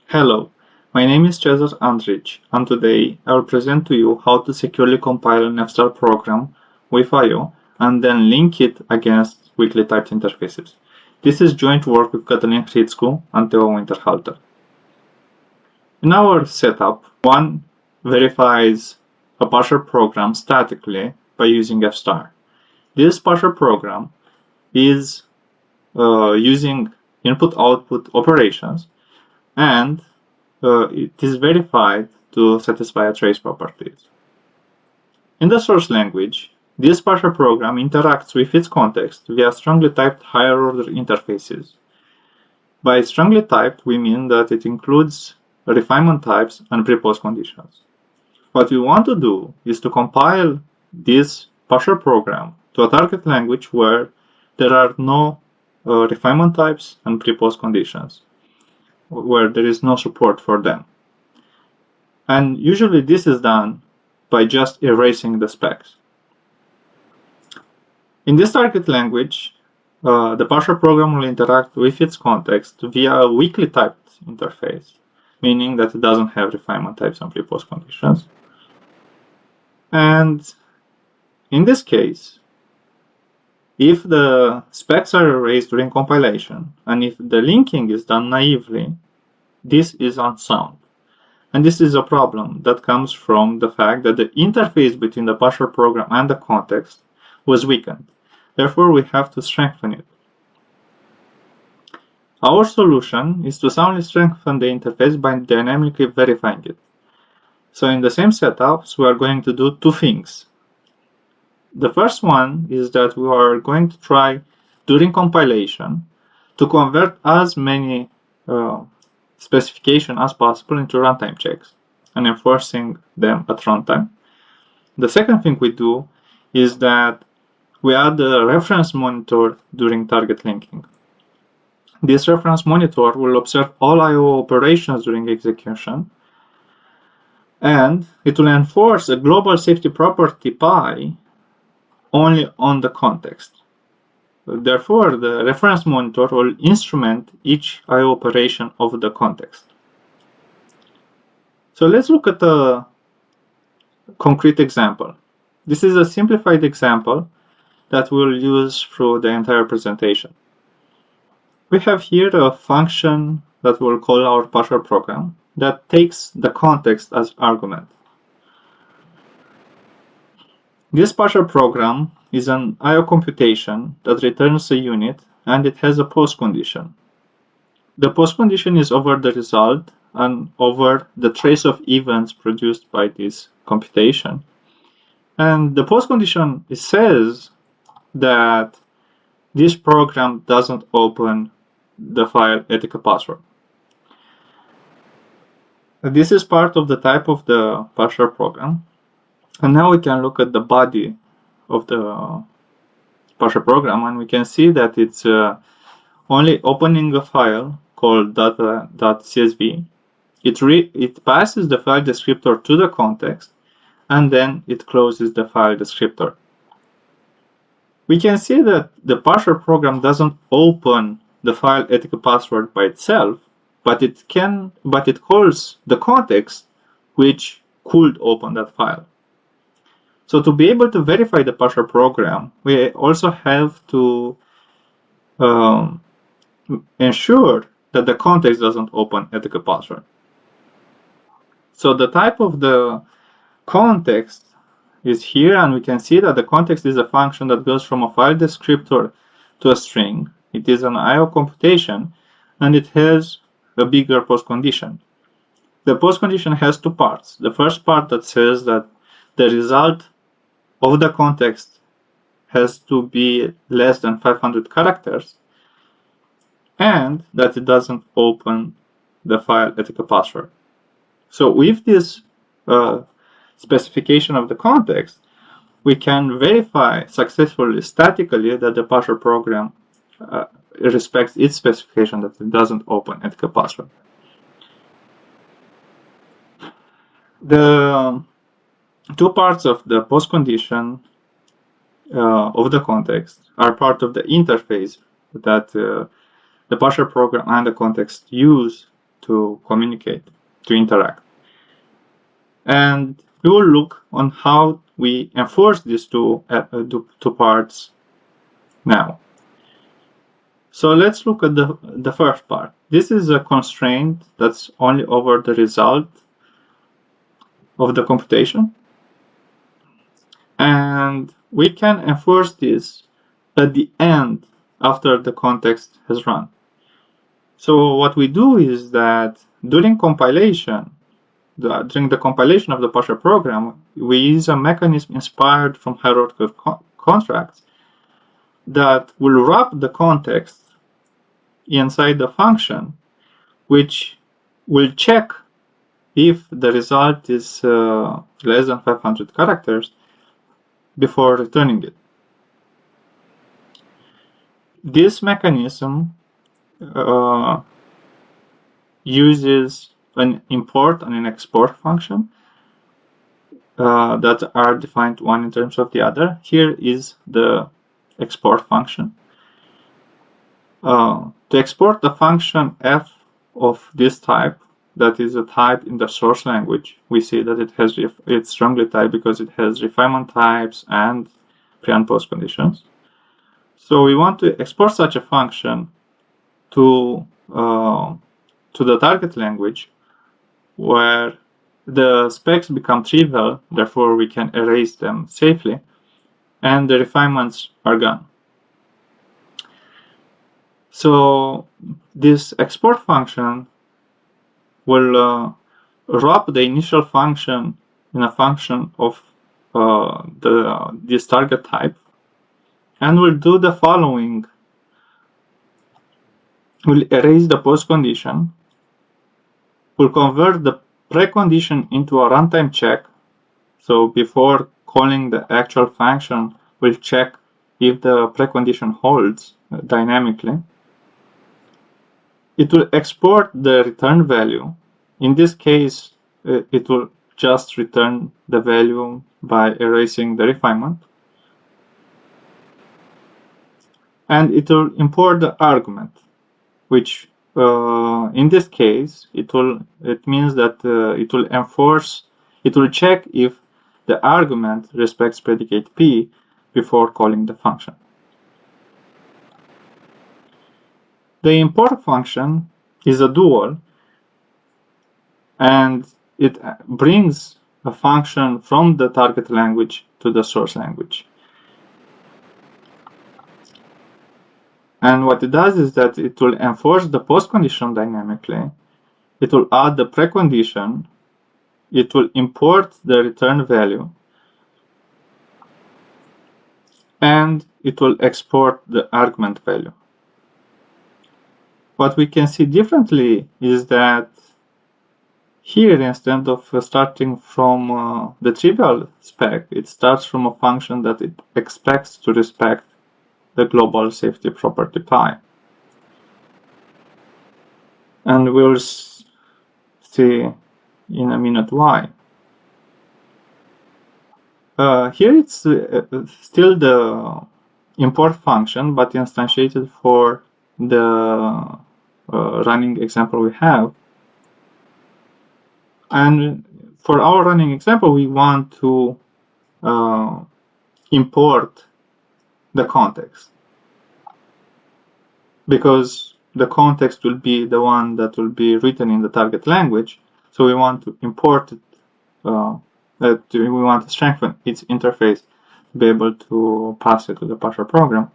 Hello, my name is Cezar-Andrici, and today I will present to you how to securely compile an F-star program with I/O and then link it against Weakly-Type interfaces. This is joint work with Cătălin, Hriţcu, and Theo Winterhalter. In our setup, one verifies a partial program statically by using F-star. This partial program is using input-output operations, and it is verified to satisfy trace properties. In the source language, this partial program interacts with its context via strongly typed higher-order interfaces. By strongly typed, we mean that it includes refinement types and pre-post conditions. What we want to do is to compile this partial program to a target language where there are no refinement types and pre-post conditions, where there is no support for them. And usually this is done by just erasing the specs. In this target language, the partial program will interact with its context via a Weakly-typed interface, meaning that it doesn't have refinement types and pre-post conditions. And in this case, if the specs are erased during compilation, and if the linking is done naively, this is unsound. And this is a problem that comes from the fact that the interface between the partial program and the context was weakened. Therefore, we have to strengthen it. Our solution is to soundly strengthen the interface by dynamically verifying it. So in the same setups, we are going to do two things. The first one is that we are going to try, during compilation, to convert as many specifications as possible into runtime checks and enforcing them at runtime. The second thing we do is that we add a reference monitor during target linking. This reference monitor will observe all I/O operations during execution, and it will enforce a global safety property pi only on the context. Therefore, the reference monitor will instrument each I/O operation of the context. So let's look at a concrete example. This is a simplified example that we'll use through the entire presentation. We have here a function that we'll call our partial program that takes the context as argument. This partial program is an I/O computation that returns a unit, and it has a post condition. The post condition is over the result and over the trace of events produced by this computation. And the post condition says that this program doesn't open the file ethical password. This is part of the type of the partial program. And now we can look at the body of the partial program, and we can see that it's only opening a file called data.csv. It passes the file descriptor to the context, and then it closes the file descriptor. We can see that the partial program doesn't open the file ethical password by itself, but it calls the context which could open that file. So to be able to verify the partial program, we also have to ensure that the context doesn't open ethical password. So the type of the context is here, and we can see that the context is a function that goes from a file descriptor to a string. It is an I/O computation, and it has a bigger post condition. The post condition has two parts. The first part that says that the result of the context has to be less than 500 characters, and that it doesn't open the file ethical password. So with this specification of the context, we can verify successfully statically that the partial program respects its specification that it doesn't open ethical password. The two parts of the post condition of the context are part of the interface that the partial program and the context use to communicate, to interact. And we will look on how we enforce these two parts now. So let's look at the first part. This is a constraint that's only over the result of the computation. And we can enforce this at the end after the context has run. So what we do is that during compilation, during the compilation of the partial program, we use a mechanism inspired from hierarchical contracts that will wrap the context inside the function, which will check if the result is less than 500 characters before returning it. This mechanism uses an import and an export function that are defined one in terms of the other. Here is the export function. To export the function f of this type, that is a type in the source language, we see that it's strongly typed because it has refinement types and pre and post conditions. So we want to export such a function to the target language, where the specs become trivial, therefore we can erase them safely, and the refinements are gone. So this export function will wrap the initial function in a function of this target type, and will do the following. We'll erase the post condition, we'll convert the precondition into a runtime check. So before calling the actual function, we'll check if the precondition holds dynamically. It will export the return value. In this case, it will just return the value by erasing the refinement. And it will import the argument, which in this case, it means that it will check if the argument respects predicate P before calling the function. The import function is a dual, and it brings a function from the target language to the source language. And what it does is that it will enforce the post condition dynamically, it will add the precondition, it will import the return value, and it will export the argument value. What we can see differently is that here, instead of starting from the trivial spec, it starts from a function that it expects to respect the global safety property pi. And we'll see in a minute why. Here it's still the import function, but instantiated for the running example we have. And for our running example, we want to import the context, because the context will be the one that will be written in the target language. So we want to import it, we want to strengthen its interface to be able to pass it to the partial program.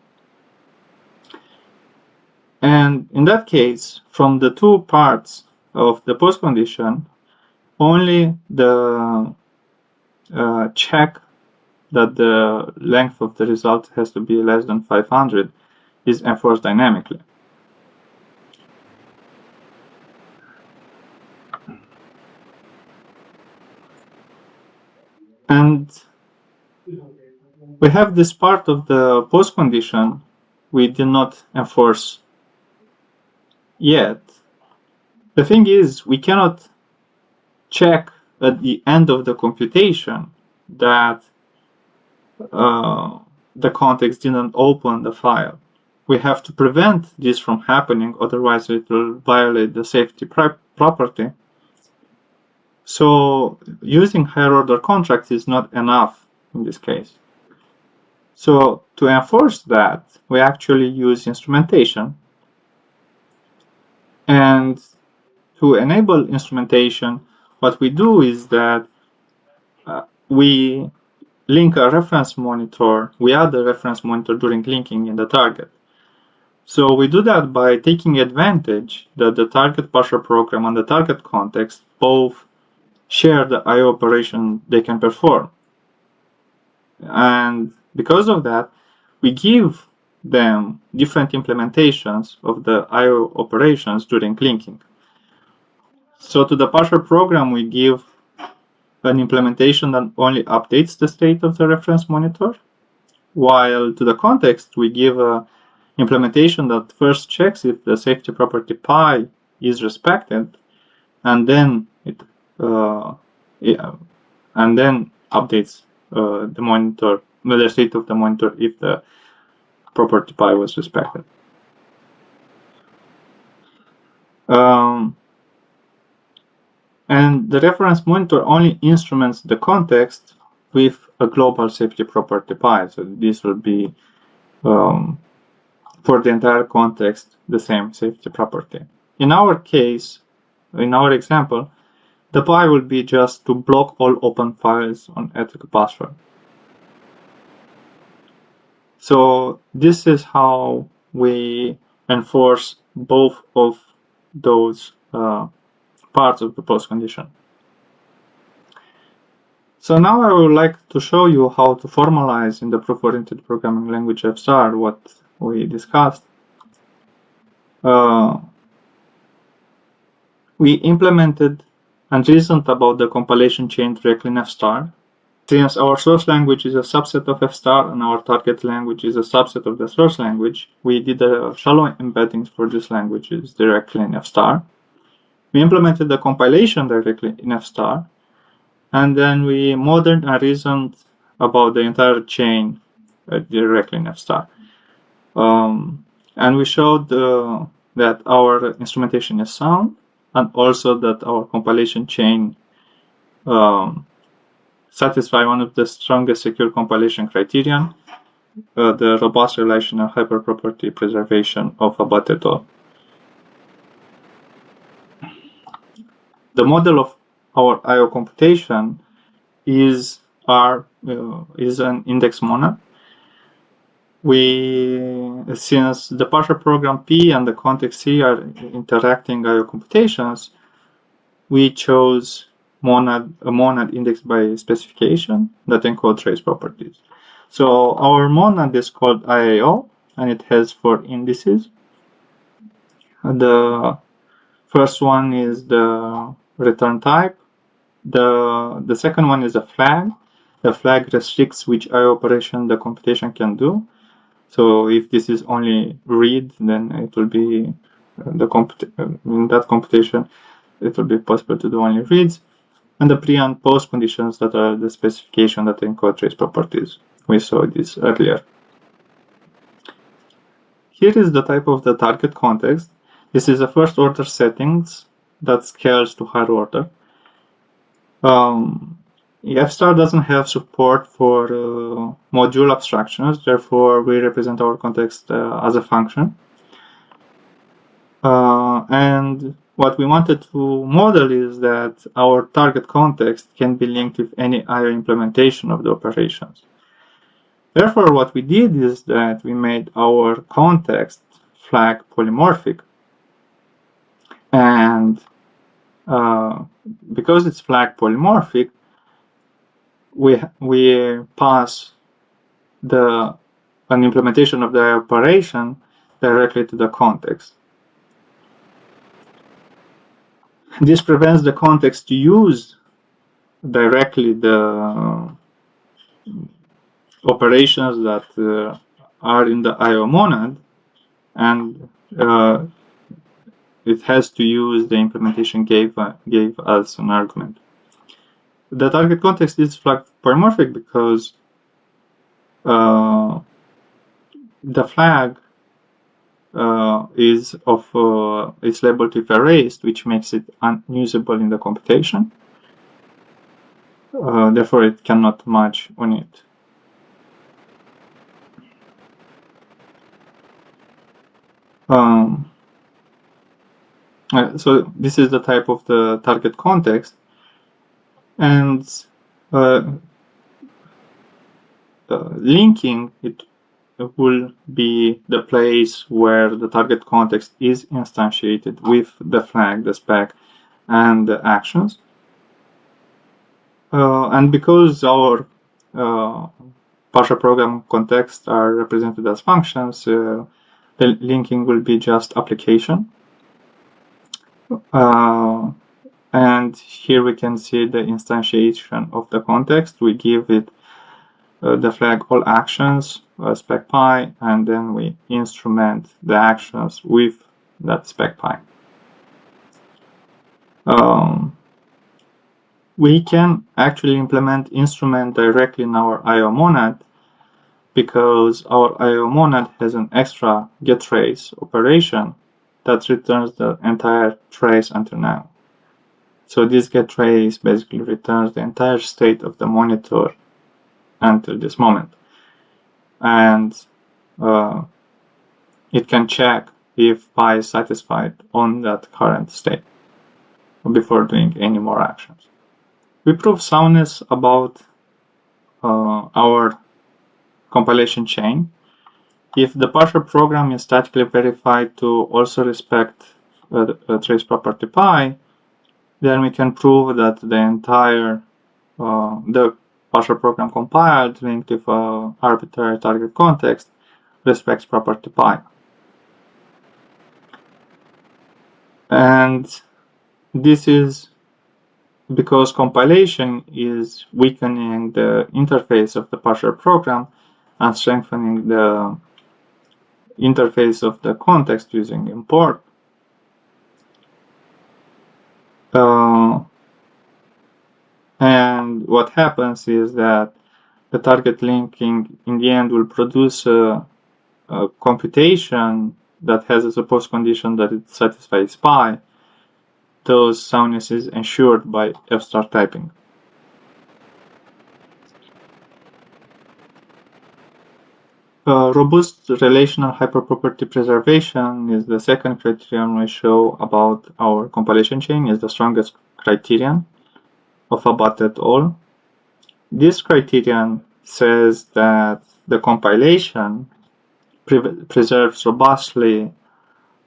And in that case, from the two parts of the post condition, only the check that the length of the result has to be less than 500 is enforced dynamically. And we have this part of the post condition we did not enforce yet. The thing is, we cannot check at the end of the computation that the context didn't open the file. We have to prevent this from happening, otherwise it will violate the safety property. So using higher order contracts is not enough in this case. So to enforce that, we actually use instrumentation. And to enable instrumentation, what we do is that we link a reference monitor, we add a reference monitor during linking in the target. So we do that by taking advantage that the target partial program and the target context both share the I/O operation they can perform. And because of that, we give them different implementations of the I/O operations during linking. So to the partial program, we give an implementation that only updates the state of the reference monitor, while to the context, we give an implementation that first checks if the safety property pi is respected, and then it updates the monitor, the state of the monitor if the property pi was respected. And the reference monitor only instruments the context with a global safety property pi. So this will be for the entire context the same safety property. In our case, in our example, the pi will be just to block all open files on ethical password. So this is how we enforce both of those parts of the post condition. So now I would like to show you how to formalize in the proof-oriented programming language F* what we discussed. We implemented and reasoned about the compilation chain directly in F*. Since our source language is a subset of F* and our target language is a subset of the source language, we did a shallow embeddings for these languages directly in F*. We implemented the compilation directly in F*, and then we modeled and reasoned about the entire chain directly in F*. And we showed that our instrumentation is sound, and also that our compilation chain satisfies one of the strongest secure compilation criterion, the robust relational hyperproperty preservation of Abate et al. The model of our I/O computation is an index monad. Since the partial program P and the context C are interacting I/O computations, we chose a monad indexed by specification that encodes trace properties. So our monad is called IAO, and it has 4 indices. The first one is the return type. The second one is a flag. The flag restricts which I/O operation the computation can do. So if this is only read, then it will be in that computation it will be possible to do only reads. And the pre and post conditions that are the specification that encode trace properties. We saw this earlier. Here is the type of the target context. This is a first order settings that scales to higher order. F* doesn't have support for module abstractions, therefore we represent our context as a function. And what we wanted to model is that our target context can be linked with any I/O implementation of the operations. Therefore, what we did is that we made our context flag polymorphic. And because it's flag polymorphic, we pass an implementation of the operation directly to the context. This prevents the context to use directly the operations that are in the I/O monad, and it has to use the implementation gave as an argument. The target context is flag polymorphic because the flag is labeled with erased, which makes it unusable in the computation. Therefore, it cannot merge on it. So this is the type of the target context, and linking it will be the place where the target context is instantiated with the flag, the spec, and the actions. And because our partial program contexts are represented as functions, the linking will be just application. And here we can see the instantiation of the context. We give it the flag all actions, spec pi, and then we instrument the actions with that spec pi. We can actually implement instrument directly in our IO monad, because our IO monad has an extra getTrace operation that returns the entire trace until now. So this getTrace basically returns the entire state of the monitor until this moment, and it can check if pi is satisfied on that current state before doing any more actions. We prove soundness about our compilation chain. If the partial program is statically verified to also respect trace property pi, then we can prove that the entire the partial program compiled linked with arbitrary target context respects property pi. And this is because compilation is weakening the interface of the partial program and strengthening the interface of the context using import. And what happens is that the target linking in the end will produce a computation that has a supposed condition that it satisfies pi. Those soundness is ensured by F-star typing. Robust relational hyperproperty preservation is the second criterion we show about our compilation chain, is the strongest criterion of Abate et al. This criterion says that the compilation preserves robustly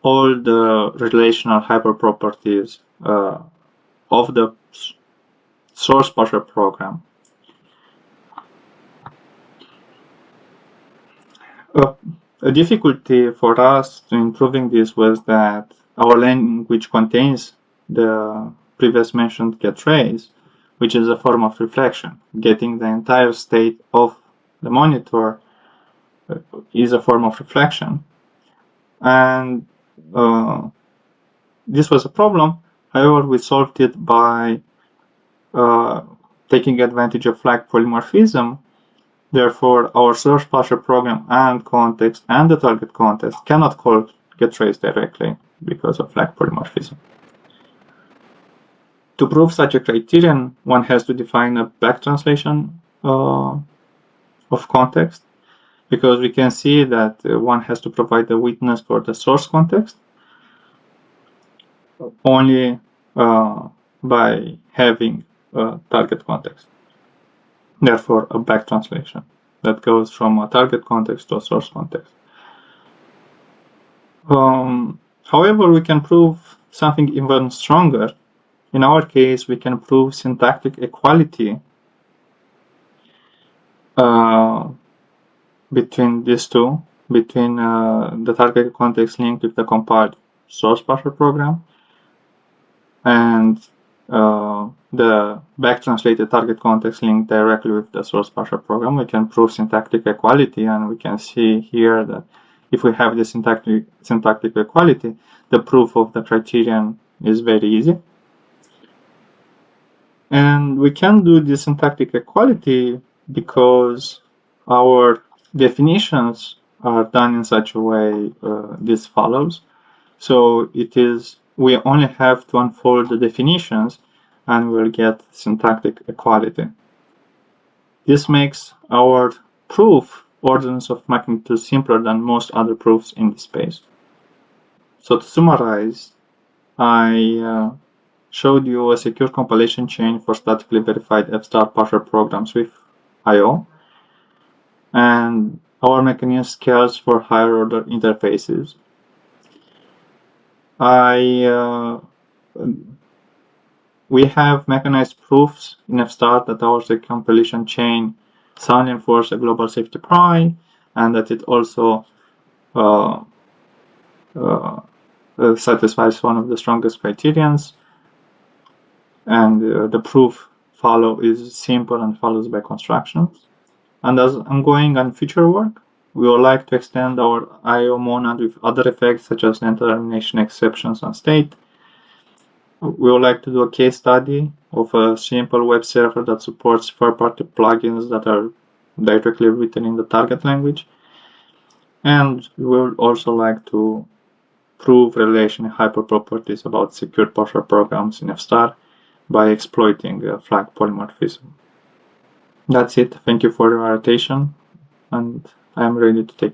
all the relational hyperproperties of the source partial program. A difficulty for us in proving this was that our language contains the previous mentioned getTrace, which is a form of reflection. Getting the entire state of the monitor is a form of reflection. And this was a problem. However, we solved it by taking advantage of flag polymorphism. Therefore, our source partial program and context and the target context cannot call getTrace directly because of flag polymorphism. To prove such a criterion, one has to define a back translation of context, because we can see that one has to provide the witness for the source context only by having a target context. Therefore, a back translation that goes from a target context to a source context. However, we can prove something even stronger. In our case, we can prove syntactic equality between these two, between the target context linked with the compiled source partial program and the back translated target context linked directly with the source partial program. We can prove syntactic equality, and we can see here that if we have the syntactic equality, the proof of the criterion is very easy. And we can do this syntactic equality because our definitions are done in such a way this follows. So we only have to unfold the definitions and we'll get syntactic equality. This makes our proof orders of magnitude simpler than most other proofs in this space. So to summarize, I showed you a secure compilation chain for statically verified F-star partial programs with I/O, and our mechanism scales for higher order interfaces. We have mechanized proofs in F-star that our compilation chain sound enforces a global safety PRI, and that it also satisfies one of the strongest criterions, and the proof is simple and follows by constructions. And as ongoing and future work, we would like to extend our I/O monad with other effects such as determination exceptions and state. We would like to do a case study of a simple web server that supports third-party plugins that are directly written in the target language. And we would also like to prove relational hyperproperties about secure partial programs in F-star by exploiting flag polymorphism. That's it. Thank you for your attention, and I am ready to take